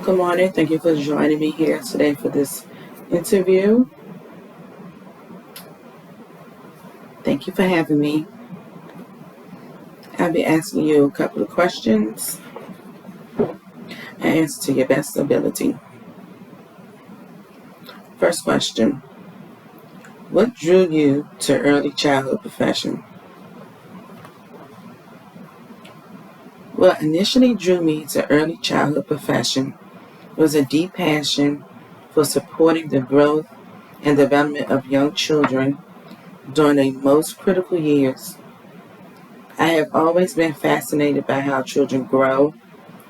Good morning. Thank you for joining me here today for this interview. Thank you for having me. I'll be asking you a couple of questions and answer to your best ability. First question: what drew you to early childhood profession? What initially drew me to early childhood profession was a deep passion for supporting the growth and development of young children during their most critical years. I have always been fascinated by how children grow,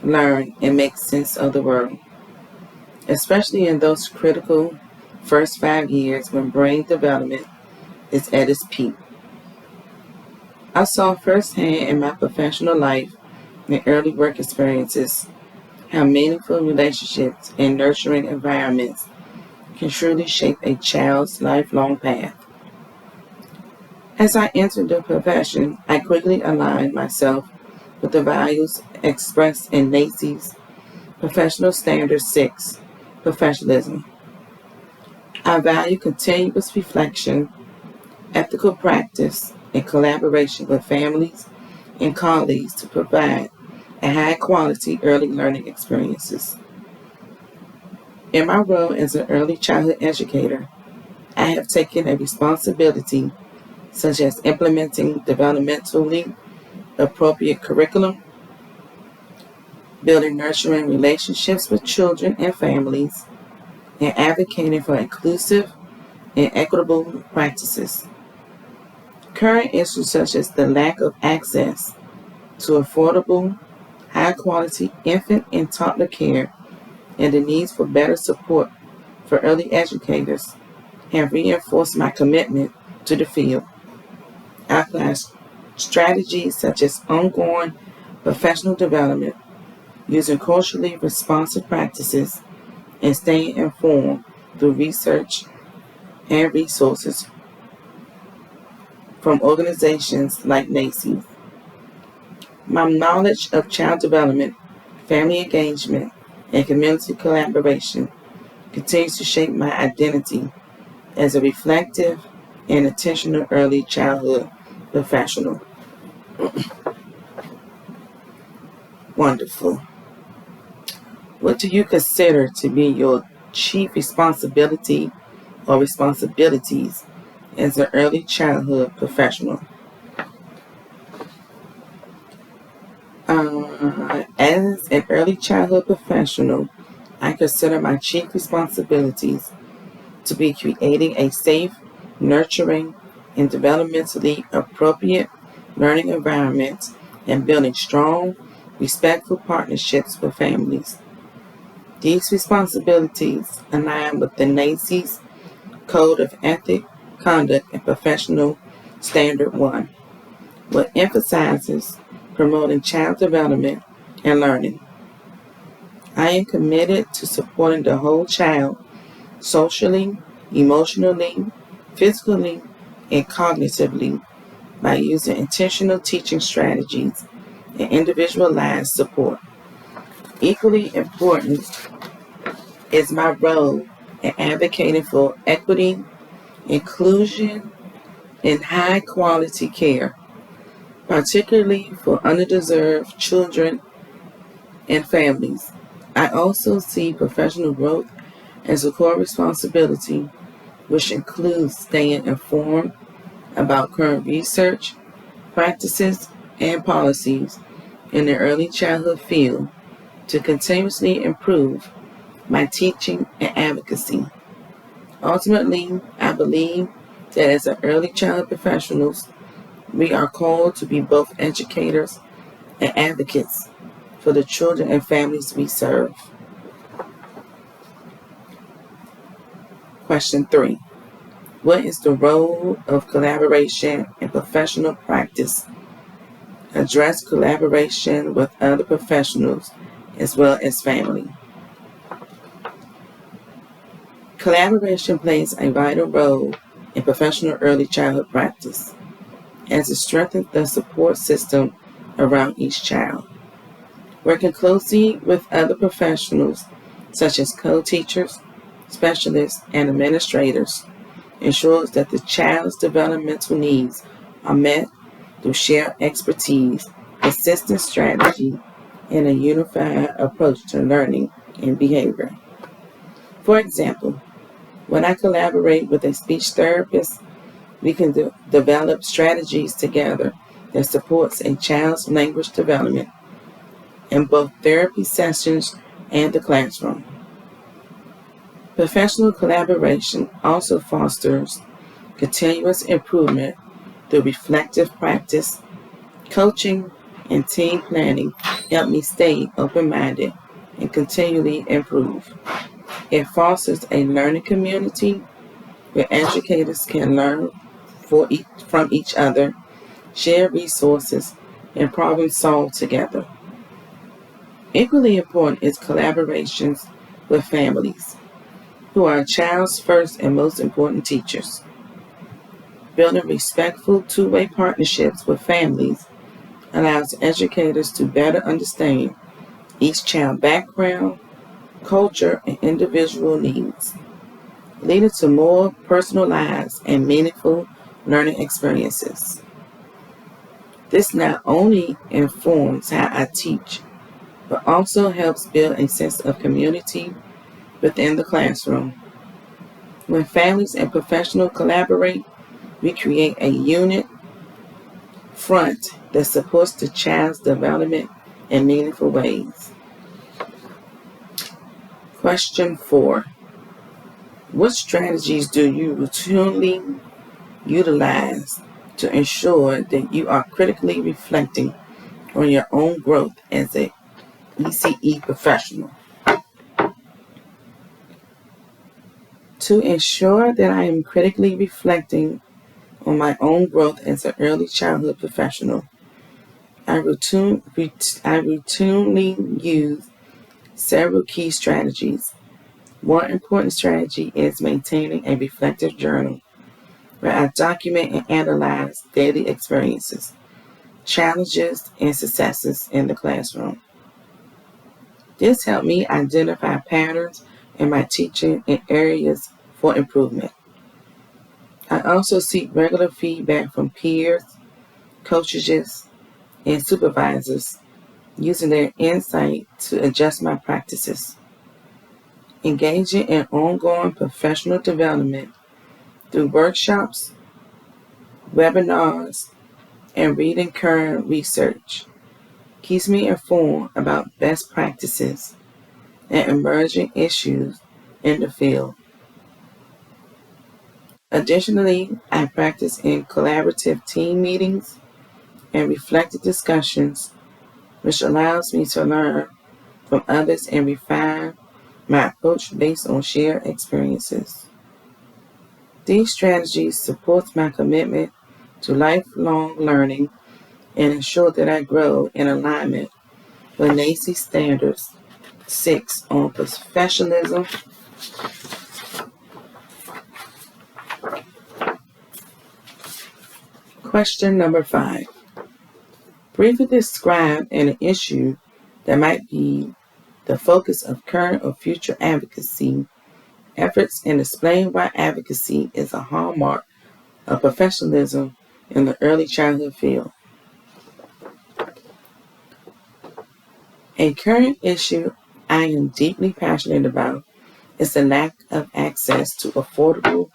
learn, and make sense of the world, especially in those critical first 5 years when brain development is at its peak. I saw firsthand in my professional life and early work experiences how meaningful relationships and nurturing environments can truly shape a child's lifelong path. As I entered the profession, I quickly aligned myself with the values expressed in NACCE's Professional Standard 6, Professionalism. I value continuous reflection, ethical practice, and collaboration with families and colleagues to provide a high-quality early learning experiences. In my role as an early childhood educator, I have taken a responsibility such as implementing developmentally appropriate curriculum, building nurturing relationships with children and families, and advocating for inclusive and equitable practices. Current issues such as the lack of access to affordable, high-quality infant and toddler care and the needs for better support for early educators have reinforced my commitment to the field. I apply strategies such as ongoing professional development, using culturally responsive practices, and staying informed through research and resources from organizations like NACCE. My knowledge of child development, family engagement, and community collaboration continues to shape my identity as a reflective and intentional early childhood professional. Wonderful. What do you consider to be your chief responsibility or responsibilities as an early childhood professional? As an early childhood professional, I consider my chief responsibilities to be creating a safe, nurturing, and developmentally appropriate learning environment and building strong, respectful partnerships with families. These responsibilities align with the NACCE's Code of Ethic, Conduct, and Professional Standard 1, which emphasizes promoting child development and learning. I am committed to supporting the whole child socially, emotionally, physically, and cognitively by using intentional teaching strategies and individualized support. Equally important is my role in advocating for equity, inclusion, and high-quality care, particularly for underdeserved children and families. I also see professional growth as a core responsibility, which includes staying informed about current research, practices, and policies in the early childhood field to continuously improve my teaching and advocacy. Ultimately, I believe that as an early childhood professionals, we are called to be both educators and advocates for the children and families we serve. Question 3. What is the role of collaboration in professional practice? Address collaboration with other professionals as well as family. Collaboration plays a vital role in professional early childhood practice as it strengthens the support system around each child. Working closely with other professionals such as co-teachers, specialists, and administrators, ensures that the child's developmental needs are met through shared expertise, consistent strategy, and a unified approach to learning and behavior. For example, when I collaborate with a speech therapist, we can develop strategies together that supports a child's language development in both therapy sessions and the classroom. Professional collaboration also fosters continuous improvement through reflective practice, coaching, and team planning help me stay open-minded and continually improve. It fosters a learning community where educators can learn from each other, share resources, and problem solve together. Equally important is collaborations with families, who are a child's first and most important teachers. Building respectful two-way partnerships with families allows educators to better understand each child's background, culture, and individual needs, leading to more personalized and meaningful learning experiences. This not only informs how I teach, but also helps build a sense of community within the classroom. When families and professionals collaborate, we create a unit front that supports the child's development in meaningful ways. Question 4. What strategies do you routinely utilize to ensure that you are critically reflecting on your own growth as an ECE professional? To ensure that I am critically reflecting on my own growth as an early childhood professional, I routinely use several key strategies. One important strategy is maintaining a reflective journal where I document and analyze daily experiences, challenges, and successes in the classroom. This helps me identify patterns in my teaching and areas for improvement. I also seek regular feedback from peers, coaches, and supervisors, using their insight to adjust my practices. Engaging in ongoing professional development through workshops, webinars, and reading current research keeps me informed about best practices and emerging issues in the field. Additionally, I practice in collaborative team meetings and reflective discussions, which allows me to learn from others and refine my approach based on shared experiences. These strategies support my commitment to lifelong learning and ensure that I grow in alignment with NACCE Standards 6 on professionalism. Question number 5. Briefly describe an issue that might be the focus of current or future advocacy efforts and explain why advocacy is a hallmark of professionalism in the early childhood field. A current issue I am deeply passionate about is the lack of access to affordable,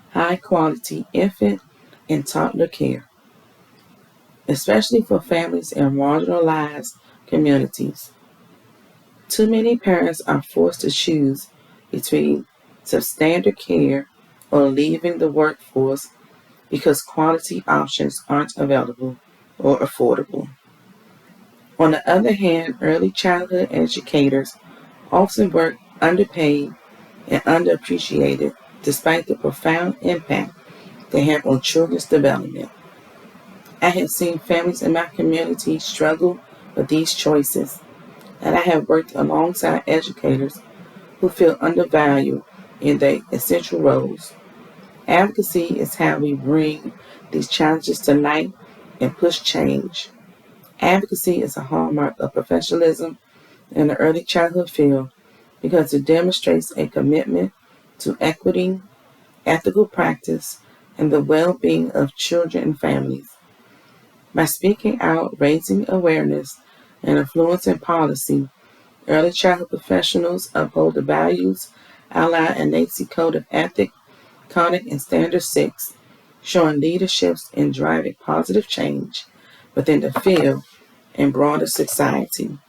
high-quality infant and toddler care, especially for families in marginalized communities. Too many parents are forced to choose between substandard care or leaving the workforce because quality options aren't available or affordable. On the other hand, early childhood educators often work underpaid and underappreciated despite the profound impact they have on children's development. I have seen families in my community struggle with these choices, and I have worked alongside educators who feel undervalued in their essential roles. Advocacy is how we bring these challenges to light and push change. Advocacy is a hallmark of professionalism in the early childhood field because it demonstrates a commitment to equity, ethical practice, and the well-being of children and families. By speaking out, raising awareness, and influencing policy, early childhood professionals uphold the values outlined in NAEYC Code of Ethics, Conduct, and Standard 6, showing leaderships in driving positive change within the field and broader society.